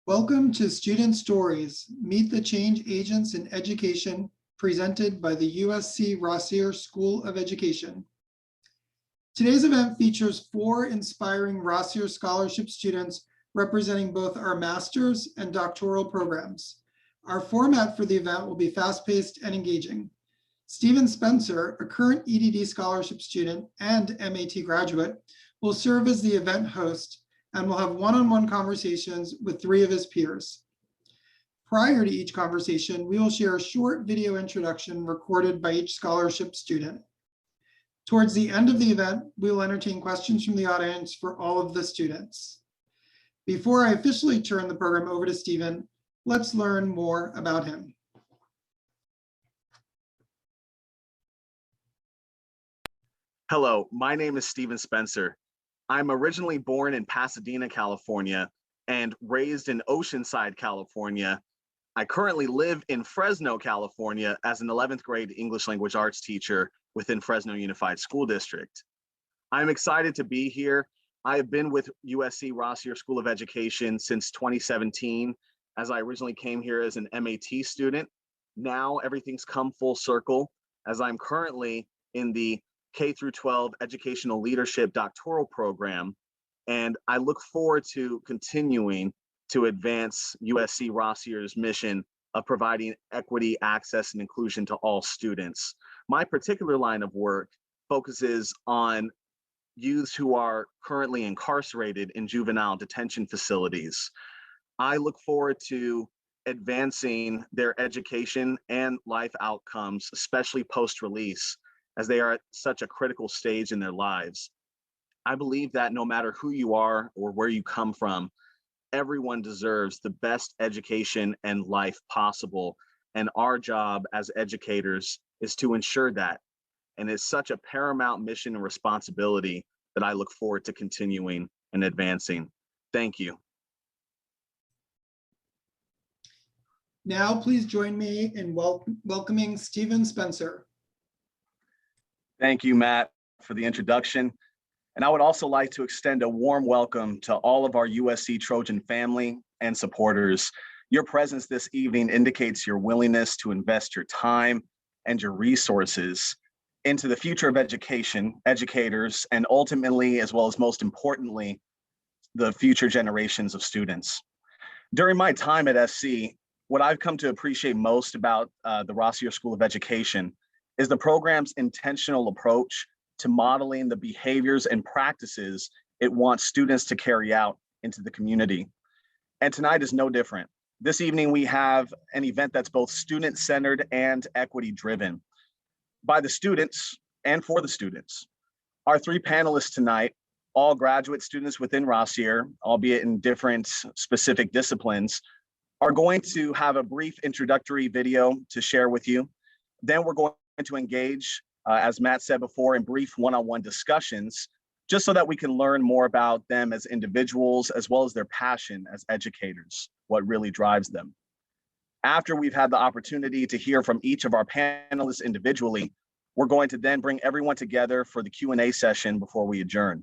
Welcome to Student Stories, Meet the Change Agents in Education, presented by the USC Rossier School of Education. Today's event features 4 inspiring Rossier Scholarship students representing both our master's and doctoral programs. Our format for the event will be fast-paced and engaging. Stephen Spencer, a current EDD scholarship student and MAT graduate, will serve as the event host and will have one-on-one conversations with 3 of his peers. Prior to each conversation, we will share a short video introduction recorded by each scholarship student. Towards the end of the event, we will entertain questions from the audience for all of the students. Before I officially turn the program over to Stephen, let's learn more about him. Hello, my name is Stephen Spencer. I'm originally born in Pasadena, California, and raised in Oceanside, California. I currently live in Fresno, California as an 11th grade English language arts teacher within Fresno Unified School District. I'm excited to be here. I have been with USC Rossier School of Education since 2017, as I originally came here as an MAT student. Now everything's come full circle, as I'm currently in the K-12 Educational Leadership Doctoral Program, and I look forward to continuing to advance USC Rossier's mission of providing equity, access, and inclusion to all students. My particular line of work focuses on youths who are currently incarcerated in juvenile detention facilities. I look forward to advancing their education and life outcomes, especially post-release, as they are at such a critical stage in their lives. I believe that no matter who you are or where you come from, everyone deserves the best education and life possible. And our job as educators is to ensure that. And it's such a paramount mission and responsibility that I look forward to continuing and advancing. Thank you. Now, please join me in welcoming Stephen Spencer. Thank you, Matt, for the introduction. And I would also like to extend a warm welcome to all of our USC Trojan family and supporters. Your presence this evening indicates your willingness to invest your time and your resources into the future of education, educators, and ultimately, as well as most importantly, the future generations of students. During my time at SC, what I've come to appreciate most about the Rossier School of Education is the program's intentional approach to modeling the behaviors and practices it wants students to carry out into the community. And tonight is no different. This evening, we have an event that's both student-centered and equity-driven by the students and for the students. Our 3 panelists tonight, all graduate students within Rossier, albeit in different specific disciplines, are going to have a brief introductory video to share with you. Then we're going to engage, as Matt said before, in brief one-on-one discussions, just so that we can learn more about them as individuals, as well as their passion as educators, what really drives them. After we've had the opportunity to hear from each of our panelists individually, we're going to then bring everyone together for the Q&A session before we adjourn.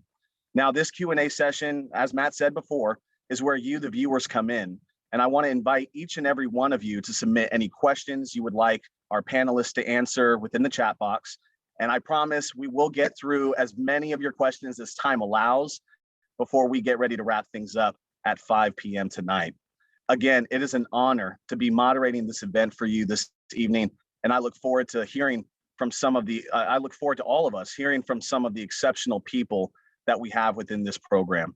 Now, this Q&A session, as Matt said before, is where you, the viewers, come in. And I want to invite each and every one of you to submit any questions you would like our panelists to answer within the chat box. And I promise we will get through as many of your questions as time allows before we get ready to wrap things up at 5 p.m. tonight. Again, it is an honor to be moderating this event for you this evening. And I look forward to hearing from I look forward to all of us hearing from some of the exceptional people that we have within this program.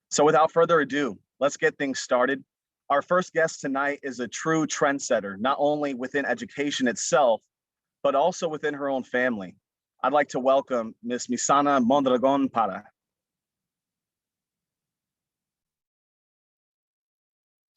So without further ado, let's get things started. Our first guest tonight is a true trendsetter, not only within education itself, but also within her own family. I'd like to welcome Ms. Misana Mondragon-Parra.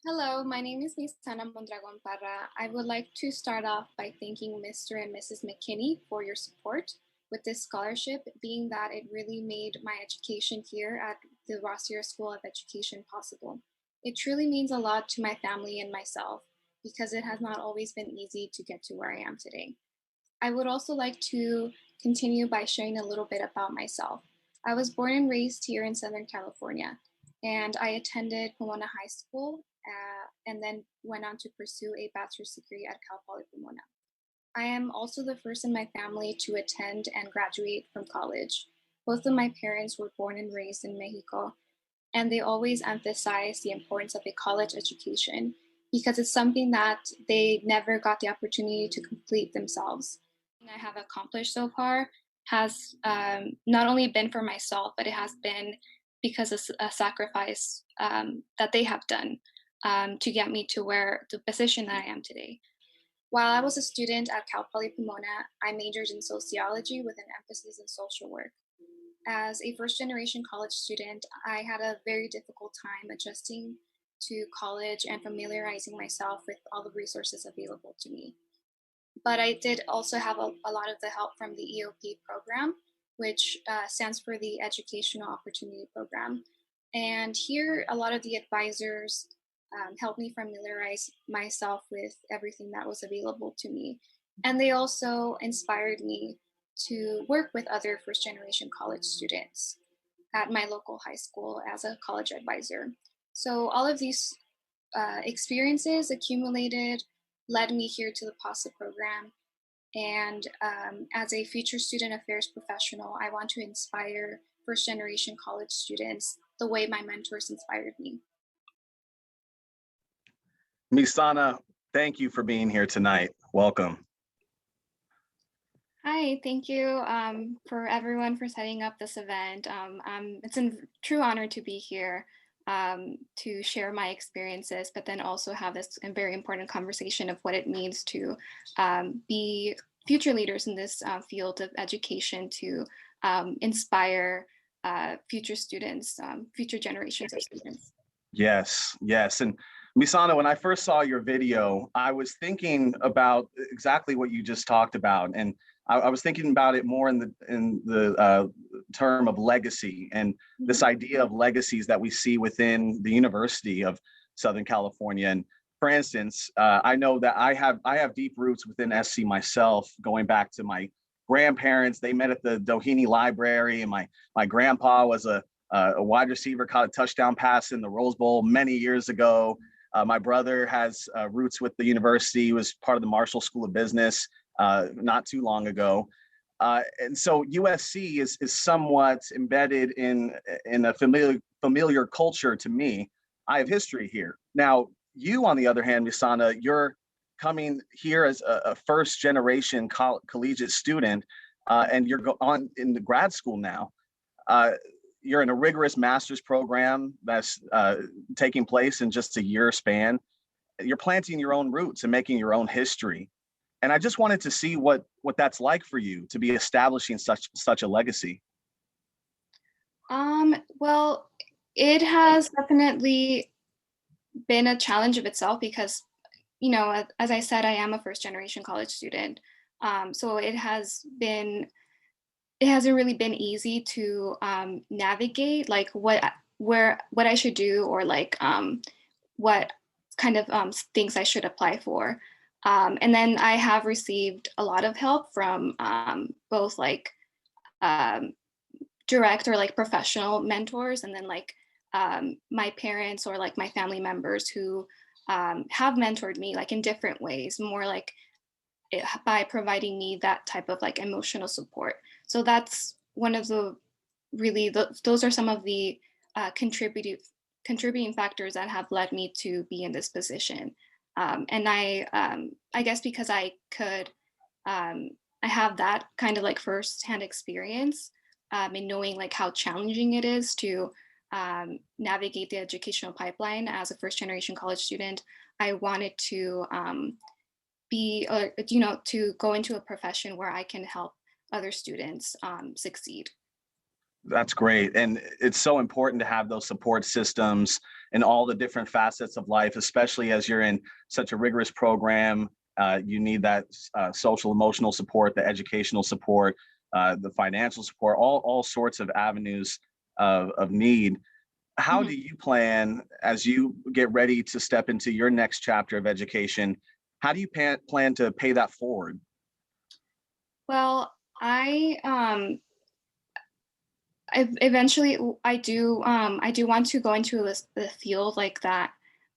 Hello, my name is Misana Mondragon-Parra. I would like to start off by thanking Mr. and Mrs. McKinney for your support with this scholarship, being that it really made my education here at the Rossier School of Education possible. It truly means a lot to my family and myself because it has not always been easy to get to where I am today. I would also like to continue by sharing a little bit about myself. I was born and raised here in Southern California. and I attended Pomona High School and then went on to pursue a bachelor's degree at Cal Poly Pomona. I am also the first in my family to attend and graduate from college. Both of my parents were born and raised in Mexico, and they always emphasize the importance of a college education because it's something that they never got the opportunity to complete themselves. I have accomplished so far has not only been for myself, but it has been because of a sacrifice that they have done to get me to where the position that I am today. While I was a student at Cal Poly Pomona, I majored in sociology with an emphasis in social work. As a first generation college student, I had a very difficult time adjusting to college and familiarizing myself with all the resources available to me. But I did also have a lot of the help from the EOP program, which stands for the Educational Opportunity Program. And here, a lot of the advisors helped me familiarize myself with everything that was available to me. And they also inspired me to work with other first generation college students at my local high school as a college advisor. So all of these experiences accumulated led me here to the PASA program. And as a future student affairs professional, I want to inspire first generation college students the way my mentors inspired me. Misana, thank you for being here tonight. Welcome. Hi, thank you for everyone for setting up this event. It's a true honor to be here to share my experiences, but then also have this very important conversation of what it means to be future leaders in this field of education to inspire future students, future generations of students. Yes, yes. And Misana, when I first saw your video, I was thinking about exactly what you just talked about. And I was thinking about it more in the term of legacy and this idea of legacies that we see within the University of Southern California. And for instance, I know that I have deep roots within SC myself, going back to my grandparents. They met at the Doheny Library, and my grandpa was a wide receiver, caught a touchdown pass in the Rose Bowl many years ago. My brother has roots with the university. He was part of the Marshall School of Business not too long ago. And so USC is somewhat embedded in a familiar culture to me. I have history here. Now, you, on the other hand, Misana, you're coming here as a first generation collegiate student, and you're on in the grad school now. You're in a rigorous master's program that's taking place in just a year span. You're planting your own roots and making your own history. And I just wanted to see what that's like for you to be establishing such a legacy. Well, it has definitely been a challenge of itself because, you know, as I said, I am a first generation college student. So it hasn't really been easy to navigate like what I should do, or like what kind of things I should apply for. And then I have received a lot of help from both like um, direct or like professional mentors, and then like my parents or like my family members who have mentored me like in different ways, more like by providing me that type of like emotional support. So that's one of the those are some of the contributing factors that have led me to be in this position. And I guess because I have that kind of like firsthand experience in knowing like how challenging it is to navigate the educational pipeline as a first generation college student. I wanted to to go into a profession where I can help other students succeed. That's great. And it's so important to have those support systems in all the different facets of life, especially as you're in such a rigorous program. You need that social, emotional support, the educational support, the financial support, all sorts of avenues of need. How do you plan, as you get ready to step into your next chapter of education, how do you plan to pay that forward? Well, eventually I do want to go into a field like that,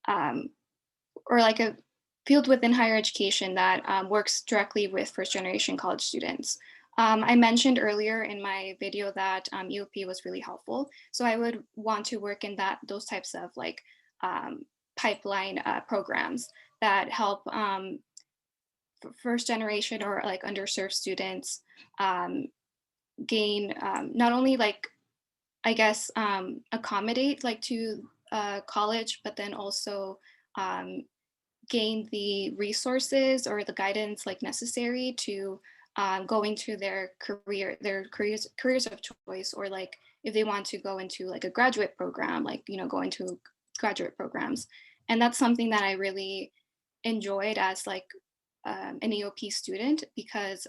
or like a field within higher education that works directly with first generation college students. I mentioned earlier in my video that EOP was really helpful. So I would want to work in those types of like pipeline programs that help first generation or like underserved students gain not only like, I guess, accommodate like to college, but then also gain the resources or the guidance like necessary to go into their careers of choice, or like if they want to go into like a graduate program, like, you know, go into graduate programs. And that's something that I really enjoyed as like an EOP student, because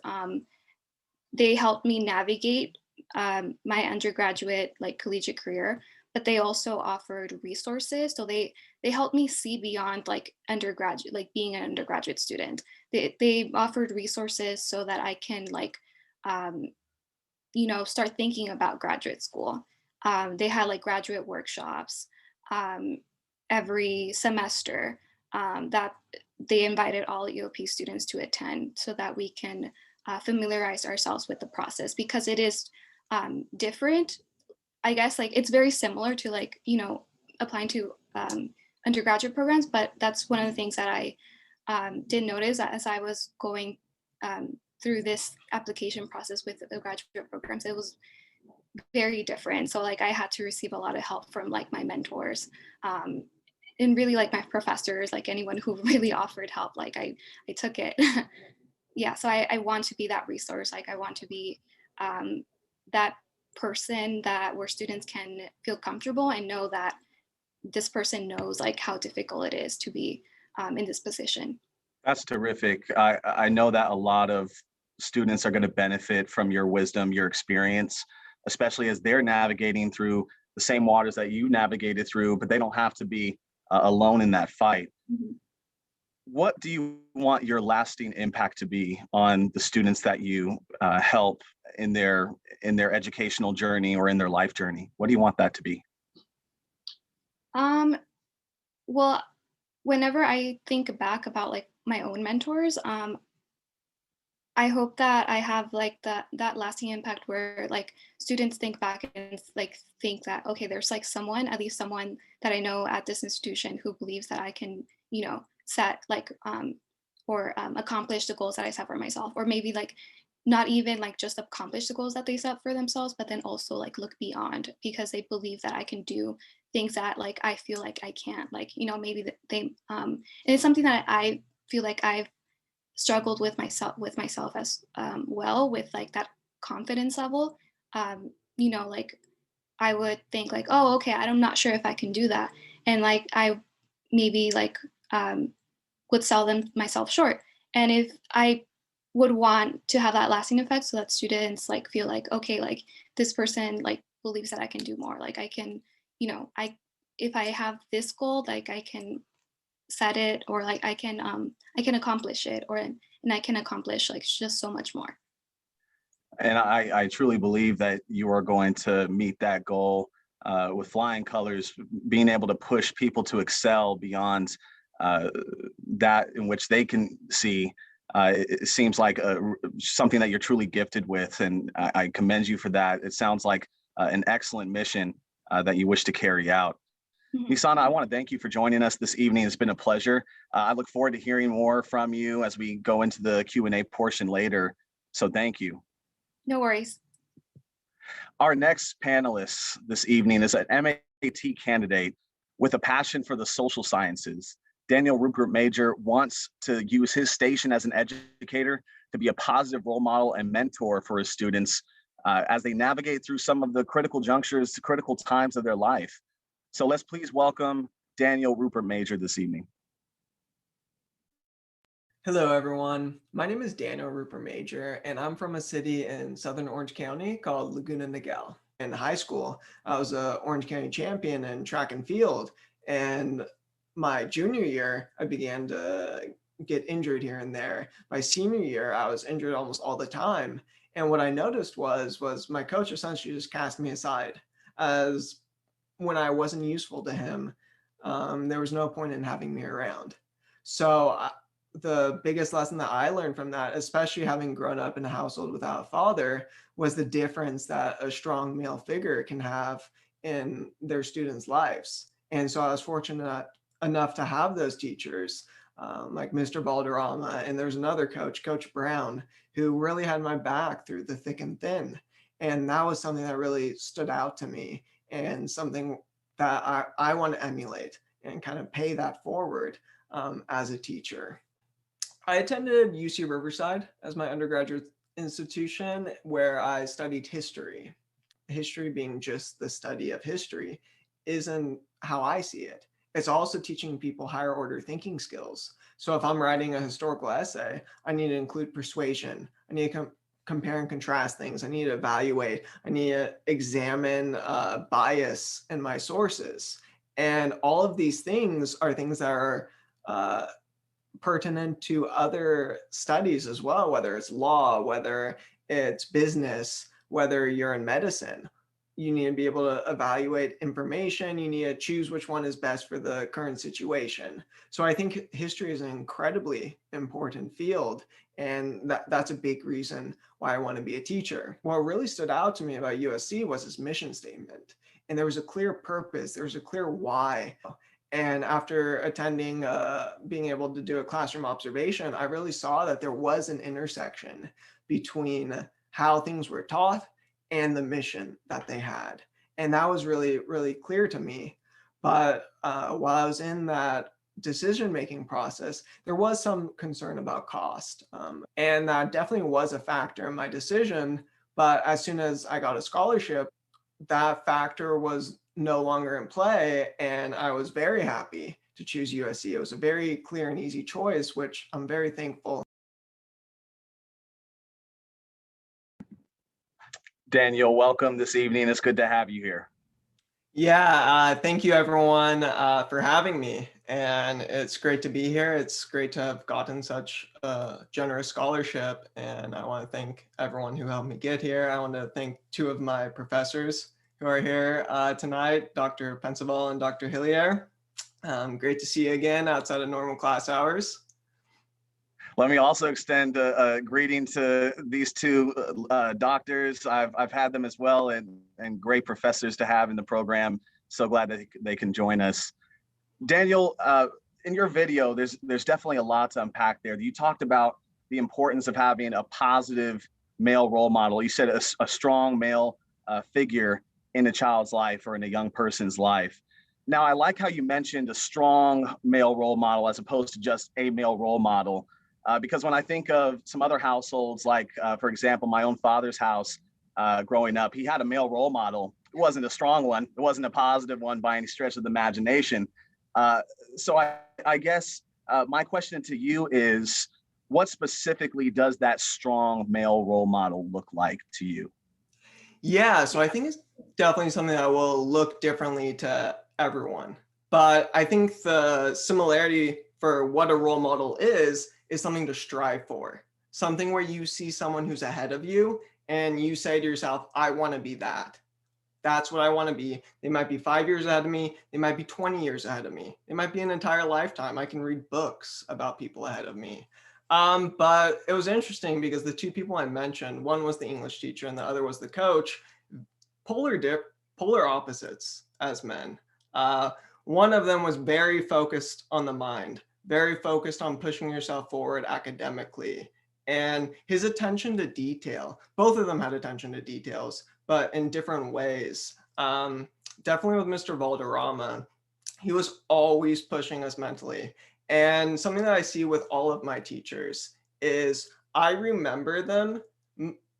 they helped me navigate my undergraduate like collegiate career, but they also offered resources. So they helped me see beyond like undergraduate, like being an undergraduate student. They offered resources so that I can like you know, start thinking about graduate school. They had like graduate workshops every semester that they invited all EOP students to attend, so that we can familiarize ourselves with the process, because it is different. I guess like it's very similar to like, you know, applying to undergraduate programs, but that's one of the things that I did notice as I was going through this application process with the graduate programs. It was very different. So like I had to receive a lot of help from like my mentors, and really like my professors, like anyone who really offered help, like I took it. Yeah, so I want to be that resource. Like I want to be that person that where students can feel comfortable and know that this person knows like how difficult it is to be in this position. That's terrific. I know that a lot of students are going to benefit from your wisdom, your experience, especially as they're navigating through the same waters that you navigated through, but they don't have to be alone in that fight. Mhm. What do you want your lasting impact to be on the students that you help in their educational journey or in their life journey? What do you want that to be? Um, well, whenever I think back about like my own mentors, I hope that I have like that lasting impact where like students think back and like think that, okay, there's like someone, at least someone that I know at this institution who believes that I can, you know, set like or accomplish the goals that I set for myself, or maybe like not even like just accomplish the goals that they set for themselves, but then also like look beyond, because they believe that I can do things that like I feel like I can't, like, you know, maybe that they and it's something that I feel like I've struggled with myself as well, with like that confidence level. You know, like I would think like, oh, okay, I'm not sure if I can do that, and like I maybe like would sell them myself short. And if I would want to have that lasting effect, so that students like feel like, okay, like this person like believes that I can do more, like I can, you know, I if I have this goal, like I can set it, or like I can accomplish it, or and I can accomplish like just so much more. And I truly believe that you are going to meet that goal with flying colors, being able to push people to excel beyond uh, that in which they can see. It seems like something that you're truly gifted with, and I commend you for that. It sounds like an excellent mission that you wish to carry out. Mhm. Misana, I want to thank you for joining us this evening. It's been a pleasure. I look forward to hearing more from you as we go into the Q&A portion later. So thank you. No worries. Our next panelist this evening is an MAT candidate with a passion for the social sciences. Daniel Ruppert-Majer wants to use his station as an educator to be a positive role model and mentor for his students as they navigate through some of the critical junctures, critical times of their life. So let's please welcome Daniel Ruppert-Majer this evening. Hello, everyone. My name is Daniel Ruppert-Majer, and I'm from a city in Southern Orange County called Laguna Niguel. In high school, I was a Orange County champion in track and field, and my junior year, I began to get injured here and there. My senior year, I was injured almost all the time, And what I noticed was my coach essentially just cast me aside, as when I wasn't useful to him, there was no point in having me around. So the biggest lesson that I learned from that, especially having grown up in a household without a father, was the difference that a strong male figure can have in their students' lives. And so I was fortunate enough to have those teachers, like Mr. Balderrama, and there's another coach, Coach Brown, who really had my back through the thick and thin. And that was something that really stood out to me, and something that I want to emulate and kind of pay that forward as a teacher. I attended UC Riverside as my undergraduate institution, where I studied history. History being just the study of history isn't how I see it. It's also teaching people higher order thinking skills. So if I'm writing a historical essay, I need to include persuasion. I need to compare and contrast things. I need to evaluate. I need to examine bias in my sources. And all of these things are things that are pertinent to other studies as well, whether it's law, whether it's business, whether you're in medicine. You need to be able to evaluate information. You need to choose which one is best for the current situation. So I think history is an incredibly important field, and that's a big reason why I want to be a teacher. What really stood out to me about USC was its mission statement. And there was a clear purpose, there was a clear why. And after attending, being able to do a classroom observation, I really saw that there was an intersection between how things were taught and the mission that they had. And that was really, really clear to me. But while I was in that decision-making process, there was some concern about cost. And that definitely was a factor in my decision. But as soon as I got a scholarship, that factor was no longer in play. And I was very happy to choose USC. It was a very clear and easy choice, which I'm very thankful. Daniel, welcome this evening. It's good to have you here. Yeah, thank you everyone for having me. And it's great to be here. It's great to have gotten such a generous scholarship. And I want to thank everyone who helped me get here. I want to thank two of my professors who are here tonight, Dr. Pensaval and Dr. Hillier. Great to see you again outside of normal class hours. Let me also extend a greeting to these two doctors. I've had them as well, and great professors to have in the program. So glad that they can join us. Daniel, in your video, there's definitely a lot to unpack there. You talked about the importance of having a positive male role model. You said a strong male figure in a child's life or in a young person's life. Now, I like how you mentioned a strong male role model as opposed to just a male role model. Because when I think of some other households, like, for example, my own father's house growing up, he had a male role model. It wasn't a strong one. It wasn't a positive one by any stretch of the imagination. So I guess my question to you is, what specifically does that strong male role model look like to you? Yeah, so I think it's definitely something that will look differently to everyone. But I think the similarity for what a role model is something to strive for. Something where you see someone who's ahead of you and you say to yourself, I want to be that. That's what I want to be. They might be 5 years ahead of me. They might be 20 years ahead of me. It might be an entire lifetime. I can read books about people ahead of me. But it was interesting because the two people I mentioned, one was the English teacher and the other was the coach, polar opposites as men. One of them was very focused on the mind, very focused on pushing yourself forward academically. And his attention to detail, both of them had attention to details, but in different ways. Definitely with Mr. Valderrama, he was always pushing us mentally. And something that I see with all of my teachers is I remember them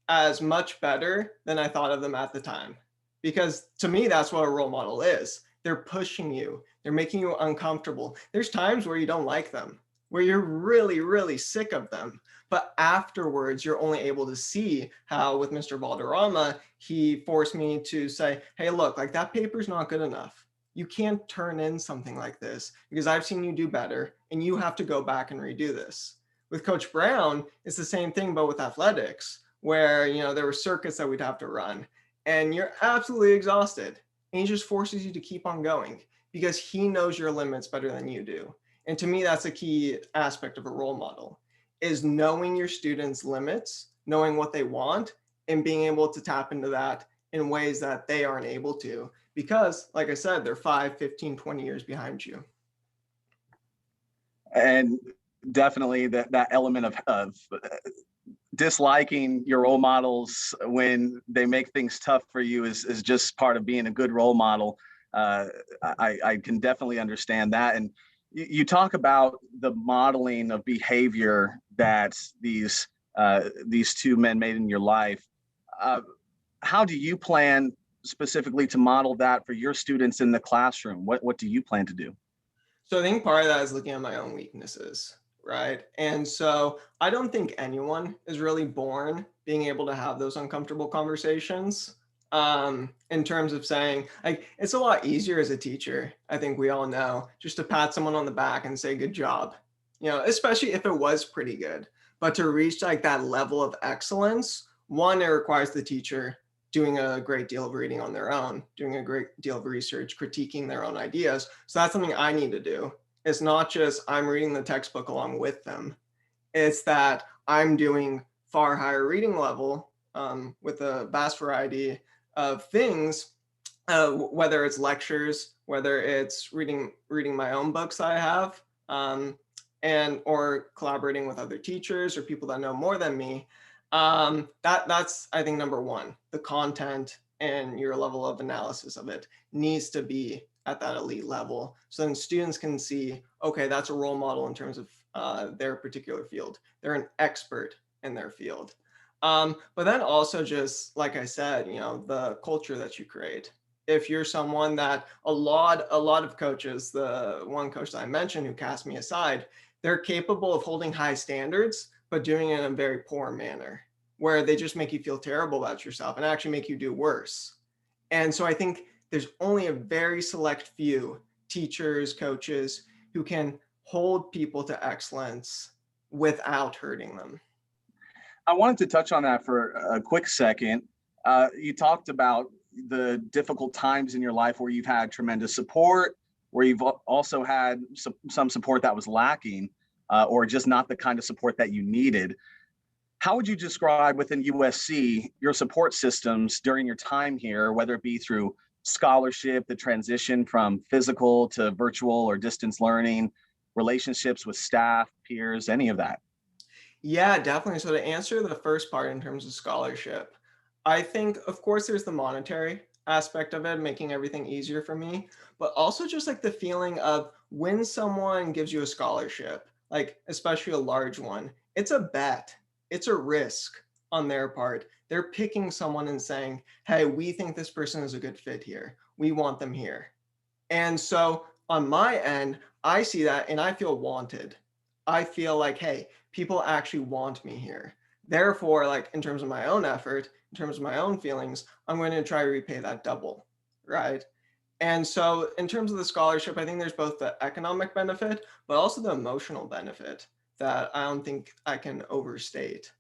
as much better than I thought of them at the time. Because to me, that's what a role model is. They're pushing you. They're making you uncomfortable. There's times where you don't like them, where you're really, really sick of them. But afterwards, you're only able to see how with Mr. Valderrama, he forced me to say, hey, look, like that paper's not good enough. You can't turn in something like this because I've seen you do better and you have to go back and redo this. With Coach Brown, it's the same thing, but with athletics, where, there were circuits that we'd have to run and you're absolutely exhausted. And he just forces you to keep on going because he knows your limits better than you do. And to me, that's a key aspect of a role model, is knowing your students' limits, knowing what they want, and being able to tap into that in ways that they aren't able to. Because, like I said, they're 5, 15, 20 years behind you. And definitely that element of disliking your role models when they make things tough for you is just part of being a good role model. I can definitely understand that. And you talk about the modeling of behavior that these two men made in your life. How do you plan specifically to model that for your students in the classroom? What do you plan to do? So I think part of that is looking at my own weaknesses, right? And so I don't think anyone is really born being able to have those uncomfortable conversations. In terms of saying, like, it's a lot easier as a teacher, I think we all know, just to pat someone on the back and say, good job, especially if it was pretty good. But to reach like that level of excellence, one, it requires the teacher doing a great deal of reading on their own, doing a great deal of research, critiquing their own ideas. So that's something I need to do. It's not just I'm reading the textbook along with them. It's that I'm doing far higher reading level with a vast variety of things, whether it's lectures, whether it's reading my own books I have, and or collaborating with other teachers or people that know more than me. That's I think number one. The content and your level of analysis of it needs to be at that elite level, so then students can see, okay, that's a role model in terms of their particular field. They're an expert in their field. But then also, just like I said, the culture that you create. If you're someone that a lot of coaches, the one coach that I mentioned who cast me aside, they're capable of holding high standards, but doing it in a very poor manner, where they just make you feel terrible about yourself and actually make you do worse. And so I think there's only a very select few teachers, coaches who can hold people to excellence without hurting them. I wanted to touch on that for a quick second. You talked about the difficult times in your life where you've had tremendous support, where you've also had some support that was lacking, or just not the kind of support that you needed. How would you describe within USC your support systems during your time here, whether it be through scholarship, the transition from physical to virtual or distance learning, relationships with staff, peers, any of that? Yeah, definitely. So to answer the first part in terms of scholarship, I think, of course, there's the monetary aspect of it, making everything easier for me, but also just like the feeling of when someone gives you a scholarship, like especially a large one, it's a bet, it's a risk on their part. They're picking someone and saying, hey, we think this person is a good fit here. We want them here. And so on my end, I see that and I feel wanted. I feel like, hey, people actually want me here. Therefore, like in terms of my own effort, in terms of my own feelings, I'm going to try to repay that double, right? And so in terms of the scholarship, I think there's both the economic benefit, but also the emotional benefit that I don't think I can overstate.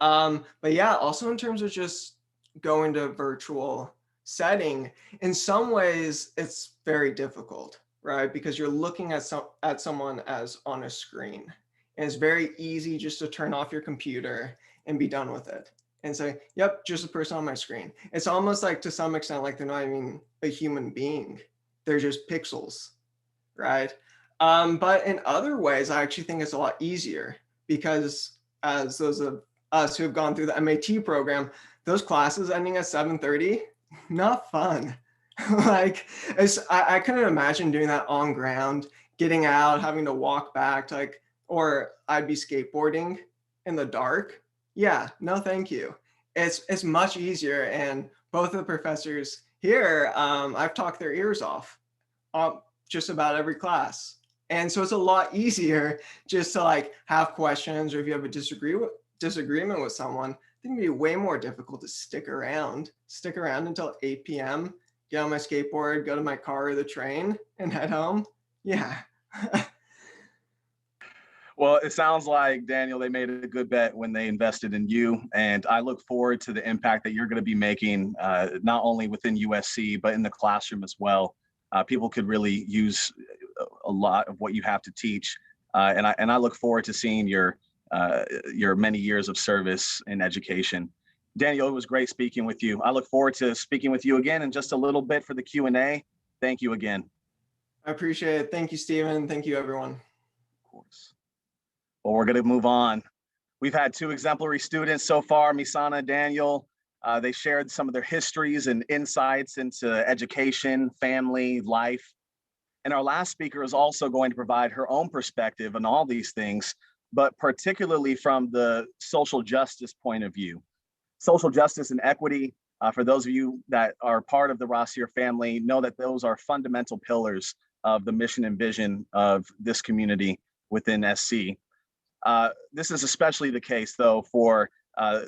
But yeah, also in terms of just going to virtual setting, in some ways it's very difficult, right? Because you're looking at someone as on a screen. And it's very easy just to turn off your computer and be done with it and say, yep, just a person on my screen. It's almost like to some extent like they're not even a human being. They're just pixels, right? But in other ways, I actually think it's a lot easier because as those of us who have gone through the MAT program, those classes ending at 7:30, not fun. Like I couldn't imagine doing that on ground, getting out, having to walk back to like, or I'd be skateboarding in the dark. Yeah, no, thank you. It's much easier, and both of the professors here, I've talked their ears off just about every class, and so it's a lot easier just to like have questions, or if you have a disagreement with someone, I think it'd be way more difficult to stick around until 8 p.m., get on my skateboard, go to my car or the train, and head home. Yeah. Well, it sounds like, Daniel, they made a good bet when they invested in you. And I look forward to the impact that you're going to be making, not only within USC, but in the classroom as well. People could really use a lot of what you have to teach. And I look forward to seeing your many years of service in education. Daniel, it was great speaking with you. I look forward to speaking with you again in just a little bit for the Q&A. Thank you again. I appreciate it. Thank you, Stephen. Thank you, everyone. Of course. Well, we're going to move on. We've had two exemplary students so far, Misana and Daniel. They shared some of their histories and insights into education, family, life. And our last speaker is also going to provide her own perspective on all these things, but particularly from the social justice point of view. Social justice and equity, for those of you that are part of the Rossier family, know that those are fundamental pillars of the mission and vision of this community within SC. This is especially the case, though, for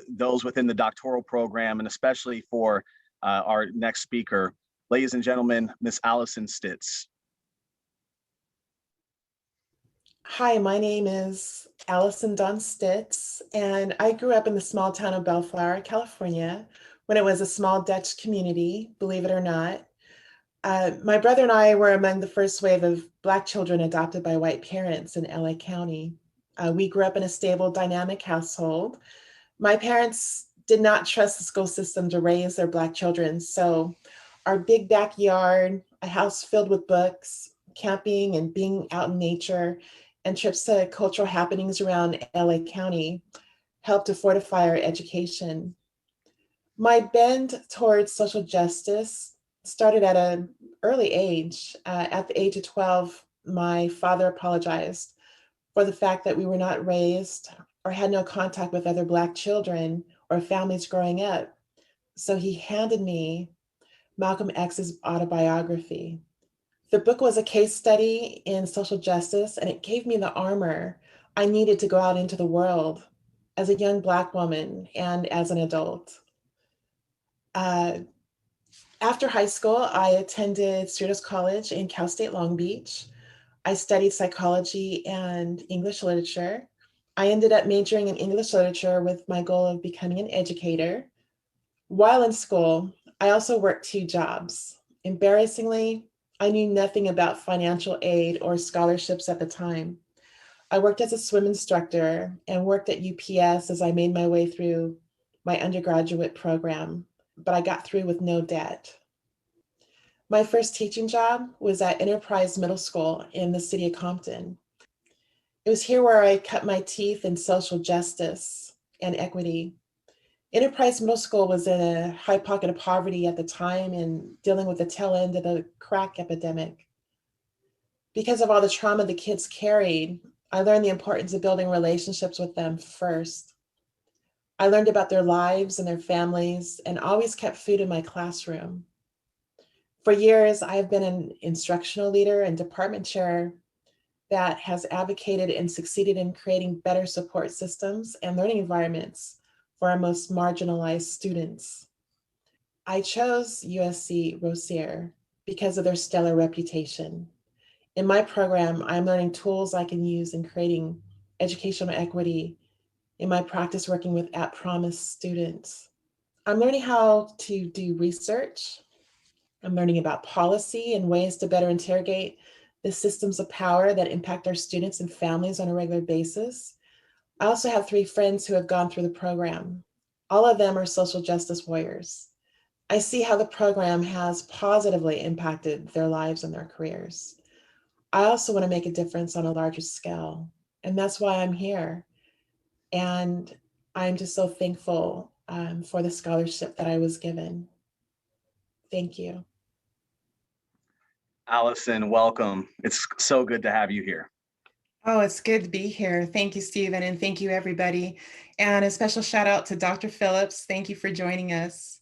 those within the doctoral program, and especially for our next speaker. Ladies and gentlemen, Miss Allison Stits. Hi, my name is Allison Stits, and I grew up in the small town of Bellflower, California, when it was a small Dutch community, believe it or not. My brother and I were among the first wave of Black children adopted by white parents in LA County. We grew up in a stable, dynamic household. My parents did not trust the school system to raise their Black children, so our big backyard, a house filled with books, camping and being out in nature, and trips to cultural happenings around LA County helped to fortify our education. My bend towards social justice started at an early age. At the age of 12, my father apologized for the fact that we were not raised or had no contact with other Black children or families growing up. So he handed me Malcolm X's autobiography. The book was a case study in social justice, and it gave me the armor I needed to go out into the world as a young Black woman and as an adult. After high school, I attended Cerritos College in Cal State Long Beach. I studied psychology and English literature. I ended up majoring in English literature with my goal of becoming an educator. While in school, I also worked 2 jobs. Embarrassingly, I knew nothing about financial aid or scholarships at the time. I worked as a swim instructor and worked at UPS as I made my way through my undergraduate program, but I got through with no debt. My first teaching job was at Enterprise Middle School in the city of Compton. It was here where I cut my teeth in social justice and equity. Enterprise Middle School was in a high pocket of poverty at the time and dealing with the tail end of the crack epidemic. Because of all the trauma the kids carried, I learned the importance of building relationships with them first. I learned about their lives and their families and always kept food in my classroom. For years, I have been an instructional leader and department chair that has advocated and succeeded in creating better support systems and learning environments for our most marginalized students. I chose USC Rossier because of their stellar reputation. In my program, I'm learning tools I can use in creating educational equity in my practice working with at-promise students. I'm learning how to do research. I'm learning about policy and ways to better interrogate the systems of power that impact our students and families on a regular basis. I also have 3 friends who have gone through the program. All of them are social justice warriors. I see how the program has positively impacted their lives and their careers. I also want to make a difference on a larger scale, and that's why I'm here. And I'm just so thankful for the scholarship that I was given. Thank you. Allison, welcome. It's so good to have you here. Oh, it's good to be here. Thank you, Stephen, and thank you, everybody. And a special shout out to Dr. Phillips. Thank you for joining us.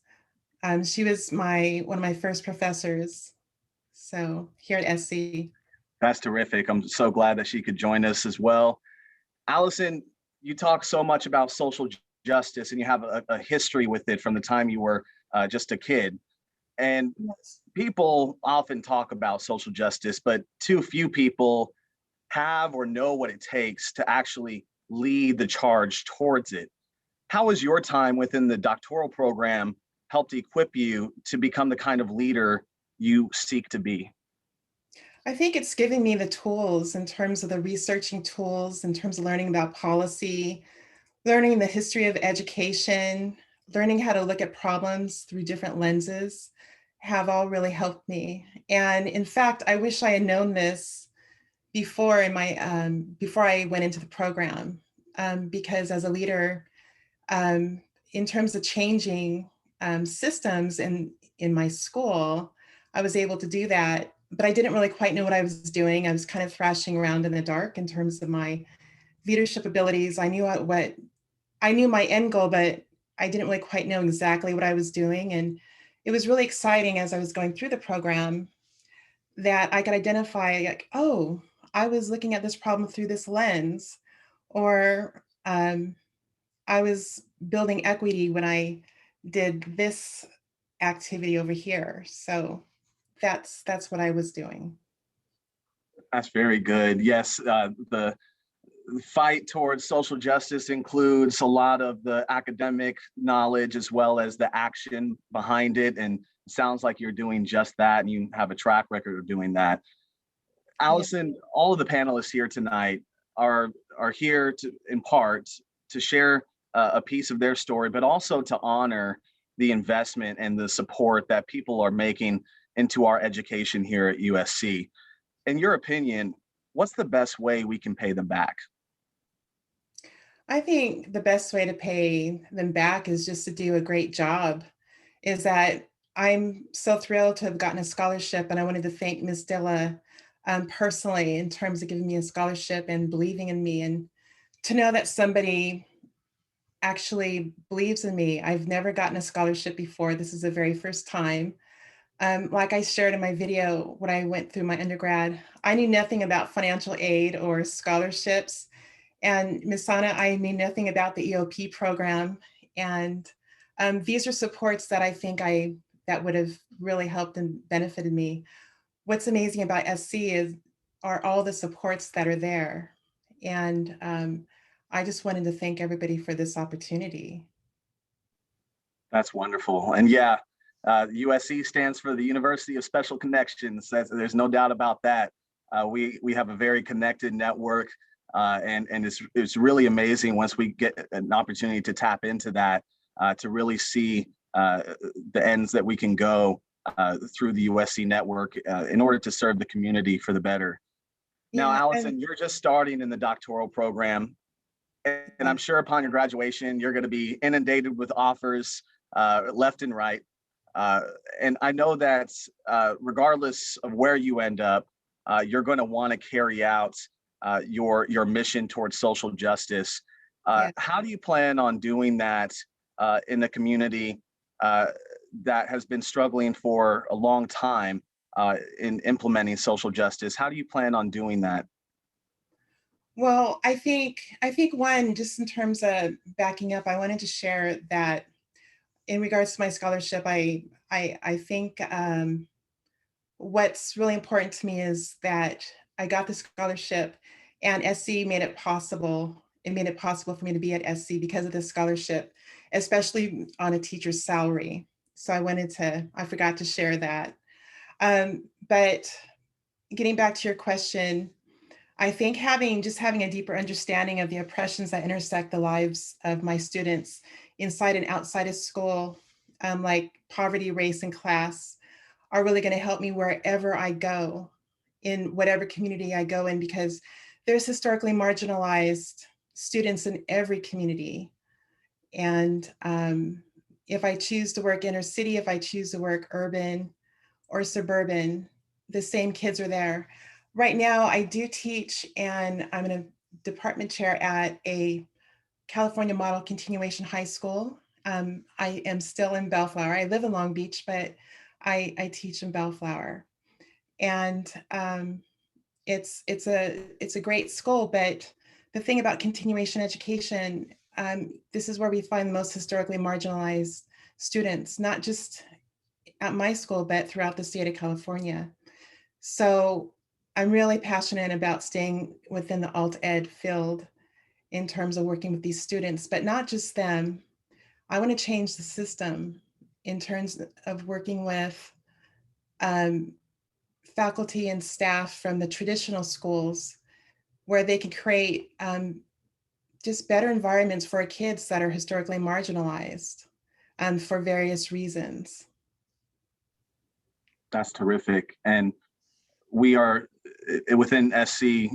She was one of my first professors, so here at SC. That's terrific. I'm so glad that she could join us as well. Allison, you talk so much about social justice, and you have a history with it from the time you were just a kid. And Yes. people often talk about social justice, but too few people have or know what it takes to actually lead the charge towards it. How has your time within the doctoral program helped equip you to become the kind of leader you seek to be? I think it's giving me the tools in terms of the researching tools, in terms of learning about policy, learning the history of education, learning how to look at problems through different lenses have all really helped me. And in fact, I wish I had known this before before I went into the program, because as a leader, in terms of changing systems in my school, I was able to do that, but I didn't really quite know what I was doing. I was kind of thrashing around in the dark in terms of my leadership abilities. I knew my end goal, but I didn't really quite know exactly what I was doing. And it was really exciting as I was going through the program that I could identify, like, oh, I was looking at this problem through this lens, or I was building equity when I did this activity over here. So that's what I was doing. That's very good. Yes, the fight towards social justice includes a lot of the academic knowledge as well as the action behind it. And it sounds like you're doing just that, and you have a track record of doing that. Yeah. Allison, all of the panelists here tonight are here to, in part, to share a piece of their story, but also to honor the investment and the support that people are making into our education here at USC. In your opinion, what's the best way we can pay them back? I think the best way to pay them back is just to do a great job. Is that I'm so thrilled to have gotten a scholarship, and I wanted to thank Ms. Dilla personally in terms of giving me a scholarship and believing in me, and to know that somebody actually believes in me. I've never gotten a scholarship before. This is the very first time. Like I shared in my video, when I went through my undergrad, I knew nothing about financial aid or scholarships. And Misana, I knew nothing about the EOP program. And these are supports that I think that would have really helped and benefited me. What's amazing about SC are all the supports that are there. And I just wanted to thank everybody for this opportunity. That's wonderful. And yeah, USC stands for the University of Special Connections. There's no doubt about that. We have a very connected network, and it's really amazing once we get an opportunity to tap into that, to really see the ends that we can go through the USC network in order to serve the community for the better. Now, Yeah, Allison, you're just starting in the doctoral program, and I'm sure upon your graduation, you're going to be inundated with offers left and right. And I know that regardless of where you end up, you're going to want to carry out your mission towards social justice. yeah. How do you plan on doing that in the community that has been struggling for a long time in implementing social justice? How do you plan on doing that? Well, I think one, just in terms of backing up, I wanted to share that in regards to my scholarship, I think what's really important to me is that I got the scholarship, and SC made it possible. It made it possible for me to be at SC because of this scholarship, especially on a teacher's salary. So I forgot to share that. But getting back to your question, I think having a deeper understanding of the oppressions that intersect the lives of my students inside and outside of school, like poverty, race, and class, are really going to help me wherever I go, in whatever community I go in, because there's historically marginalized students in every community. And if I choose to work inner city, if I choose to work urban or suburban, the same kids are there. Right now, I do teach, and I'm in a department chair at a California Model Continuation High School. I am still in Bellflower. I live in Long Beach, but I teach in Bellflower, and it's a great school. But the thing about continuation education, this is where we find the most historically marginalized students, not just at my school, but throughout the state of California. So I'm really passionate about staying within the alt ed field in terms of working with these students, but not just them. I want to change the system in terms of working with faculty and staff from the traditional schools where they can create just better environments for kids that are historically marginalized for various reasons. That's terrific. And we are within SC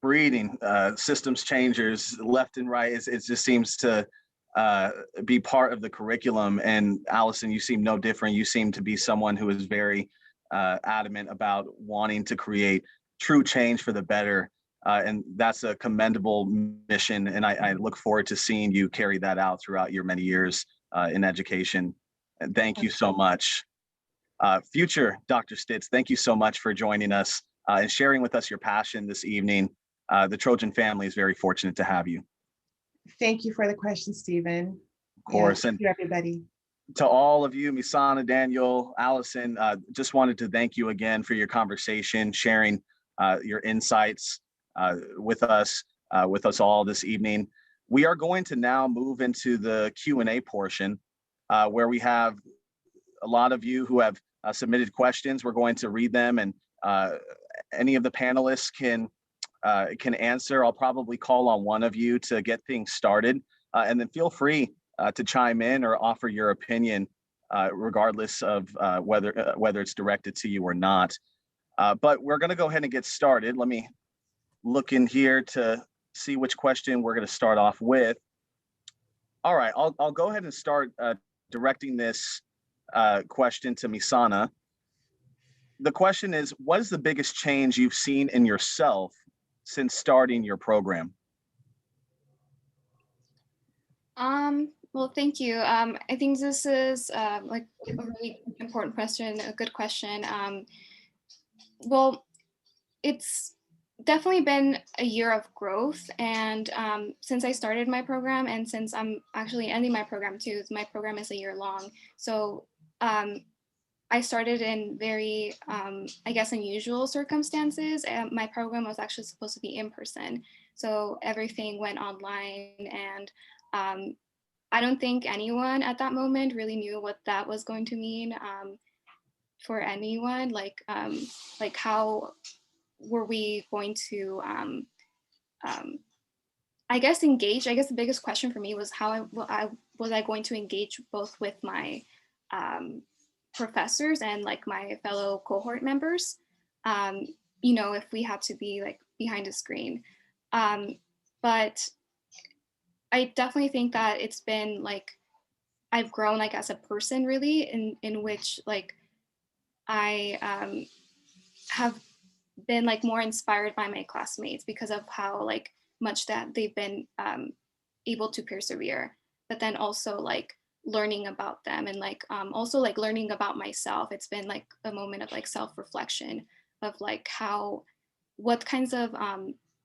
breeding systems changers left and right. It just seems to be part of the curriculum. And Allison, you seem no different. You seem to be someone who is very adamant about wanting to create true change for the better. And that's a commendable mission. And I look forward to seeing you carry that out throughout your many years in education. And thank you so much. Future Dr. Stits, thank you so much for joining us and sharing with us your passion this evening. The Trojan family is very fortunate to have you. Thank you for the question, Stephen. Of course. Thank you, everybody. To all of you, Misana, Daniel, Allison, just wanted to thank you again for your conversation, sharing your insights with us all this evening. We are going to now move into the Q&A portion where we have a lot of you who have submitted questions. We're going to read them, and any of the panelists can answer. I'll probably call on one of you to get things started, and then feel free to chime in or offer your opinion, regardless of whether it's directed to you or not. But we're going to go ahead and get started. Let me look in here to see which question we're going to start off with. All right, I'll go ahead and start directing this question to Misana. The question is, what is the biggest change you've seen in yourself since starting your program? Well, thank you. I think this is like a really important question, a good question. Well, it's definitely been a year of growth, and since I started my program, and since I'm actually ending my program too, my program is a year long. So I started in very, I guess, unusual circumstances. My program was actually supposed to be in person. So everything went online, and I don't think anyone at that moment really knew what that was going to mean for anyone. Like how were we going to, I guess, engage? I guess the biggest question for me was how was I going to engage both with my professors and like my fellow cohort members, you know, if we had to be like behind a screen. But I definitely think that it's been like, I've grown like as a person really, in which like I have been like more inspired by my classmates because of how like much that they've been able to persevere, but then also like learning about them, and like also like learning about myself. It's been like a moment of like self-reflection of like what kinds of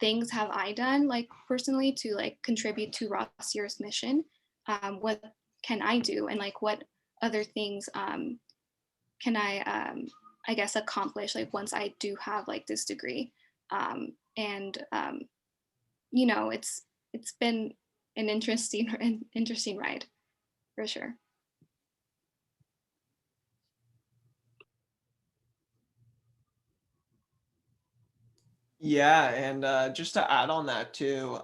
things have I done like personally to like contribute to Rossier's mission. What can I do, and like what other things can I guess accomplish like once I do have like this degree. And you know, it's been an interesting ride for sure. Yeah, and just to add on that too,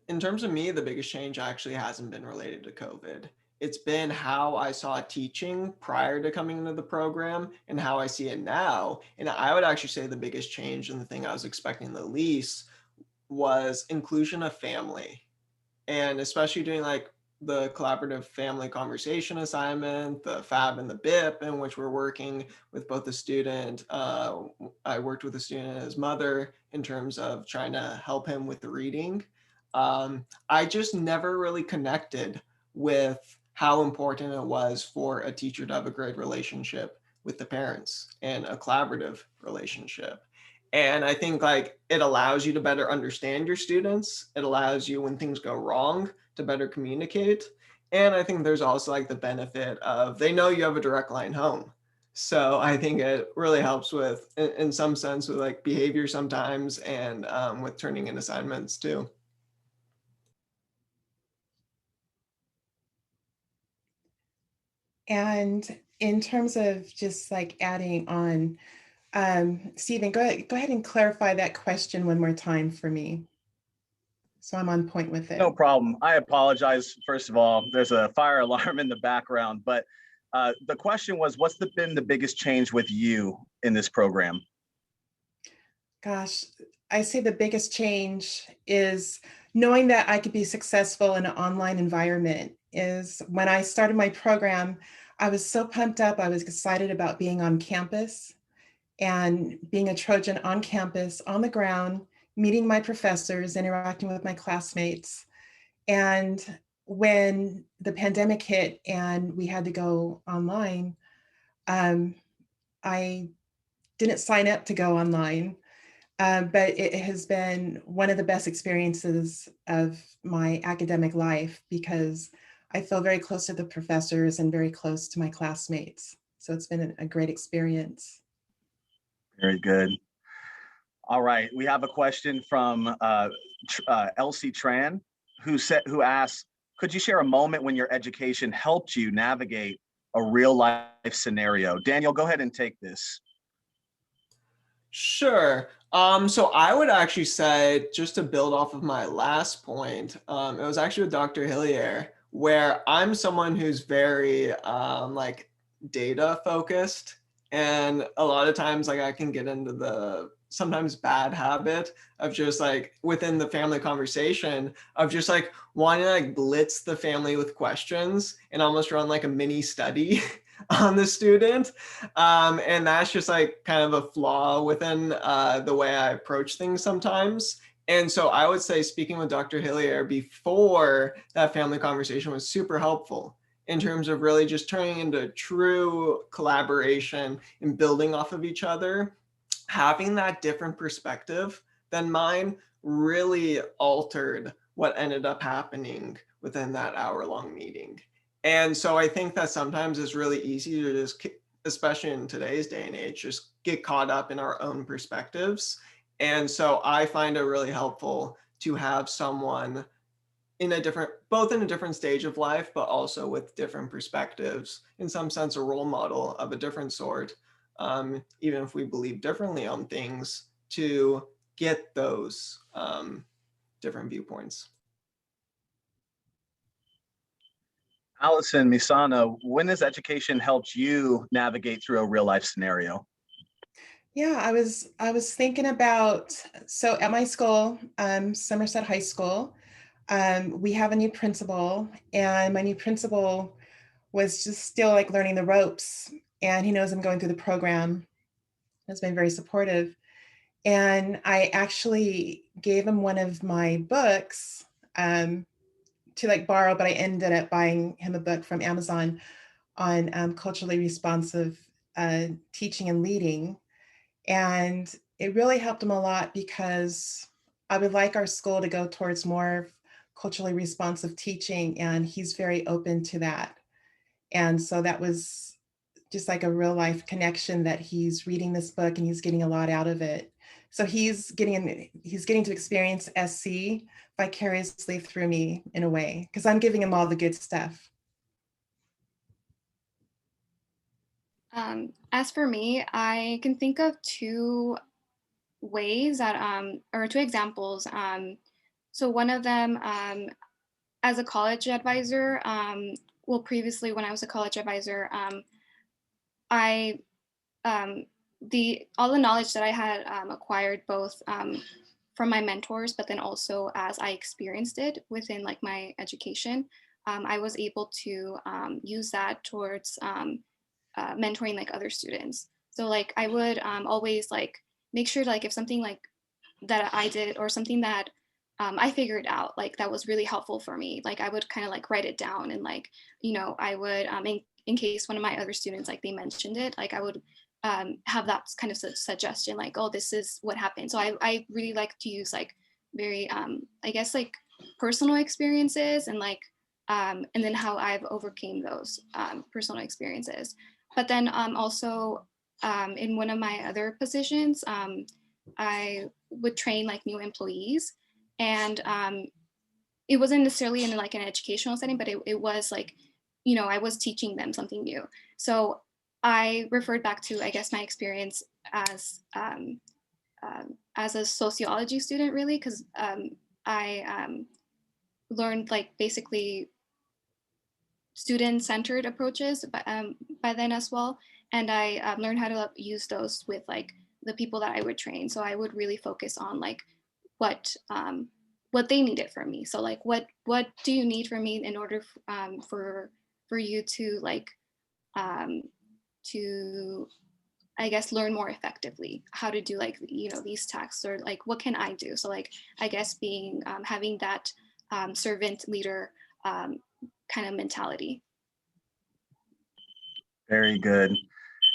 in terms of me, the biggest change actually hasn't been related to COVID. It's been how I saw teaching prior to coming into the program and how I see it now. And I would actually say the biggest change, and the thing I was expecting the least, was inclusion of family. And especially doing like the collaborative family conversation assignment, the FAB and the BIP, in which we're working with both the student. I worked with the student and his mother in terms of trying to help him with the reading. I just never really connected with how important it was for a teacher to have a great relationship with the parents and a collaborative relationship. And I think like it allows you to better understand your students. It allows you, when things go wrong, to better communicate. And I think there's also like the benefit of, they know you have a direct line home. So I think it really helps with, in some sense, with like behavior sometimes, and with turning in assignments too. And in terms of just like adding on, Stephen, go ahead and clarify that question one more time for me, so I'm on point with No it. problem. I apologize. First of all, there's a fire alarm in the background, but the question was, been the biggest change with you in this program? Gosh, I say the biggest change is knowing that I could be successful in an online environment. Is when I started my program, I was so pumped up. I was excited about being on campus and being a Trojan on campus, on the ground, meeting my professors, interacting with my classmates. And when the pandemic hit and we had to go online, I didn't sign up to go online. But it has been one of the best experiences of my academic life because I feel very close to the professors and very close to my classmates. So it's been a great experience. Very good. All right, we have a question from Elsie Tran, who asks, could you share a moment when your education helped you navigate a real life scenario? Daniel, go ahead and take this. Sure. So I would actually say, just to build off of my last point, it was actually with Dr. Hillier, where I'm someone who's very like data focused. And a lot of times, like, I can get into the sometimes bad habit of just like within the family conversation of just like wanting to like blitz the family with questions and almost run like a mini study on the student. And that's just like kind of a flaw within the way I approach things sometimes. And so I would say speaking with Dr. Hillier before that family conversation was super helpful in terms of really just turning into true collaboration and building off of each other. Having that different perspective than mine really altered what ended up happening within that hour-long meeting. And so I think that sometimes it's really easy to just, especially in today's day and age, just get caught up in our own perspectives. And so I find it really helpful to have someone in a different, both in a different stage of life, but also with different perspectives, in some sense, a role model of a different sort, even if we believe differently on things, to get those different viewpoints. Allison, Misana, when has education helped you navigate through a real life scenario? Yeah, I was thinking about, so at my school, Somerset High School, we have a new principal, and my new principal was just still like learning the ropes, and he knows I'm going through the program. Has been very supportive. And I actually gave him one of my books to like borrow, but I ended up buying him a book from Amazon on culturally responsive teaching and leading. And it really helped him a lot because I would like our school to go towards more culturally responsive teaching, and he's very open to that. And so that was just like a real life connection, that he's reading this book and he's getting a lot out of it. So he's getting to experience SC vicariously through me in a way, because I'm giving him all the good stuff. As for me, I can think of two ways that, or two examples. So one of them, as a college advisor, well, previously when I was a college advisor, I all the knowledge that I had acquired both from my mentors, but then also as I experienced it within like my education, I was able to use that towards mentoring like other students. So like I would always like make sure like if something like that I did or something that I figured out like that was really helpful for me, like I would kind of like write it down, and like, you know, I would in case one of my other students like they mentioned it, like I would have that kind of suggestion like, oh, this is what happened. So I really like to use like very I guess like personal experiences, and like and then how I've overcame those personal experiences. but then also in one of my other positions, I would train like new employees, and it wasn't necessarily in like an educational setting, but it was like, you know, I was teaching them something new. So I referred back to, I guess, my experience as a sociology student, really, because I learned like basically student-centered approaches by then as well, and I learned how to use those with like the people that I would train. So I would really focus on like what what they needed from me. So like what do you need from me in order for you to like um, to I guess learn more effectively how to do like, you know, these tasks, or like what can I do. So like I guess being having that servant leader um, kind of mentality. Very good.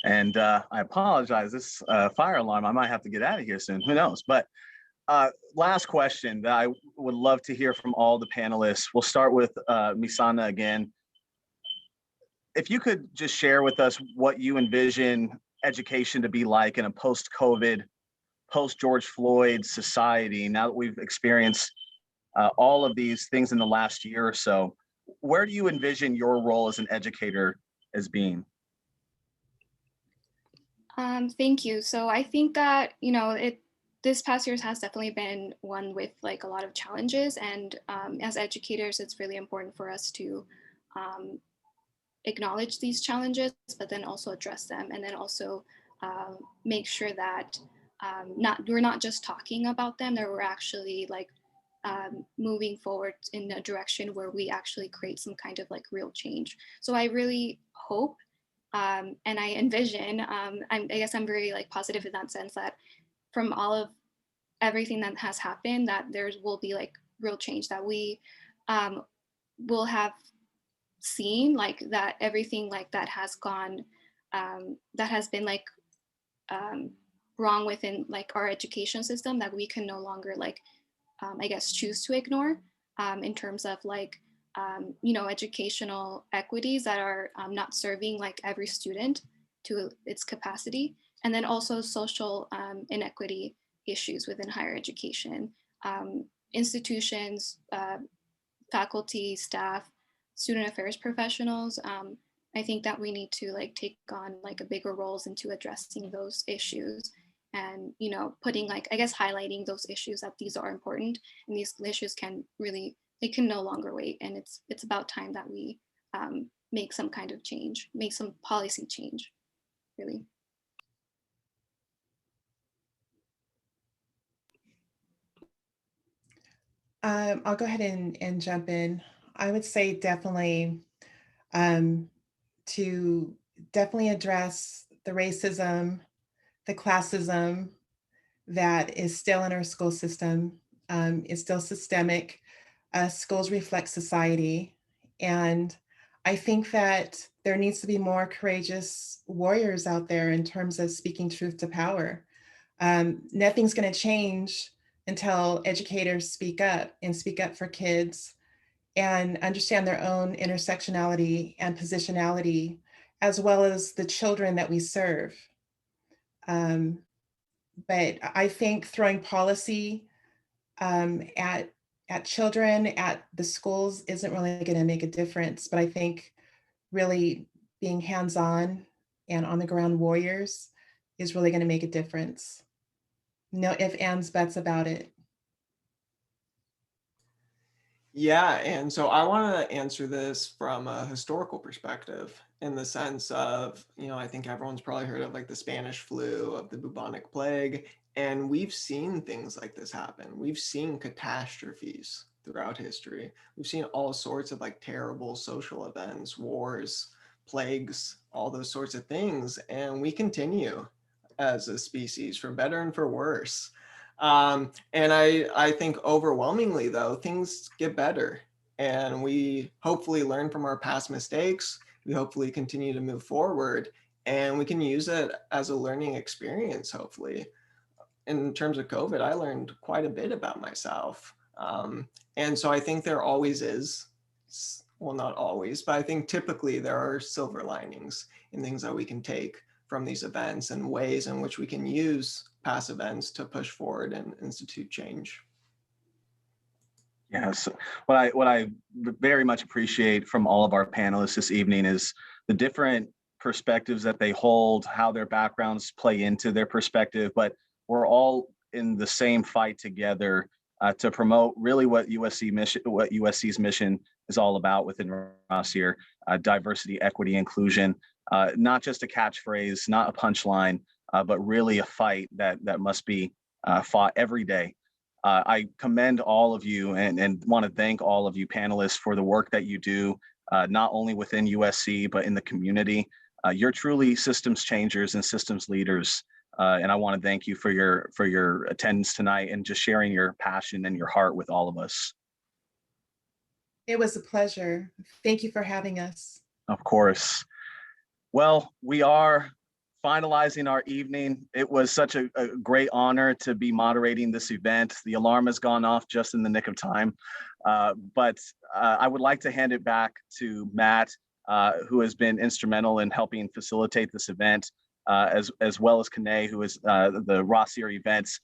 And I apologize, this fire alarm, I might have to get out of here soon, who knows? But last question that I would love to hear from all the panelists. We'll start with Misana again. If you could just share with us what you envision education to be like in a post-COVID, post-George Floyd society, now that we've experienced all of these things in the last year or so, where do you envision your role as an educator as being? Thank you. So I think that, you know, this past year has definitely been one with like a lot of challenges, and as educators, it's really important for us to um, acknowledge these challenges, but then also address them, and then also make sure that we're not just talking about them, that we're actually like moving forward in a direction where we actually create some kind of like real change. So I really hope and I envision, I guess I'm very like positive in that sense, that from all of everything that has happened, that there will be like real change, that we will have seen like that everything like that has gone, that has been like um, wrong within like our education system, that we can no longer like I guess choose to ignore, in terms of like you know, educational equities that are not serving like every student to its capacity, and then also social inequity issues within higher education, institutions, faculty, staff, student affairs professionals. I think that we need to like take on like a bigger roles into addressing those issues, and, you know, putting like, I guess, highlighting those issues, that these are important and these issues can really, they can no longer wait, and it's about time that we make some kind of change, make some policy change, really. I'll go ahead and jump in. I would say definitely um, to definitely address the racism, the classism that is still in our school system. It's still systemic. Schools reflect society. And I think that there needs to be more courageous warriors out there in terms of speaking truth to power. Nothing's going to change until educators speak up and speak up for kids and understand their own intersectionality and positionality, as well as the children that we serve. Um, but I think throwing policy at children, at the schools, isn't really going to make a difference. But I think really being hands-on and on the ground warriors is really going to make a difference. No ifs, ands, buts about it. Yeah, and so I want to answer this from a historical perspective, in the sense of, you know, I think everyone's probably heard of like the Spanish flu, of the bubonic plague, and we've seen things like this happen. We've seen catastrophes throughout history. We've seen all sorts of like terrible social events, wars, plagues, all those sorts of things, and we continue as a species, for better and for worse. And I think overwhelmingly, though, things get better, and we hopefully learn from our past mistakes. We hopefully continue to move forward, and we can use it as a learning experience, hopefully. In terms of COVID, I learned quite a bit about myself. And so I think there always is well, not always, but I think typically there are silver linings in things that we can take from these events and ways in which we can use past events to push forward and institute change. Yes, what I very much appreciate from all of our panelists this evening is the different perspectives that they hold, how their backgrounds play into their perspective, but we're all in the same fight together to promote really what USC's mission is all about within Rossier, diversity, equity, inclusion, not just a catchphrase, not a punchline, but really a fight that must be fought every day. I commend all of you and want to thank all of you panelists for the work that you do, not only within USC, but in the community. You're truly systems changers and systems leaders. And I want to thank you for your attendance tonight and just sharing your passion and your heart with all of us. It was a pleasure. Thank you for having us. Of course. Well, we are finalizing our evening. It was such a great honor to be moderating this event. The alarm has gone off just in the nick of time. But I would like to hand it back to Matt, who has been instrumental in helping facilitate this event, as well as Kane, who is the Rossier events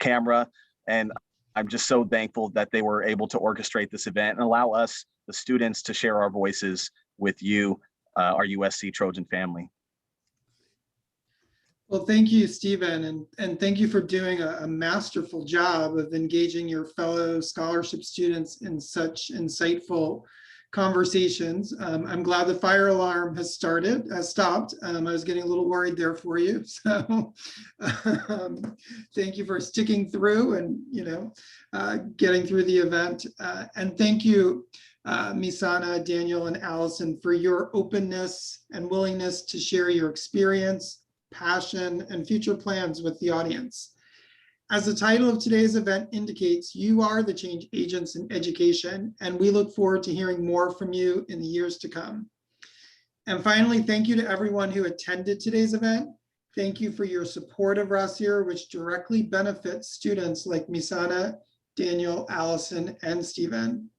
camera. And I'm just so thankful that they were able to orchestrate this event and allow us, the students, to share our voices with you, our USC Trojan family. Well, thank you, Stephen, and thank you for doing a masterful job of engaging your fellow scholarship students in such insightful conversations. I'm glad the fire alarm has stopped. I was getting a little worried there for you. So thank you for sticking through and getting through the event. And thank you, Misana, Daniel, and Allison, for your openness and willingness to share your experience, passion, and future plans with the audience. As the title of today's event indicates, you are the change agents in education, and we look forward to hearing more from you in the years to come. And finally, thank you to everyone who attended today's event. Thank you for your support of Rossier, which directly benefits students like Misana, Daniel, Allison, and Stephen.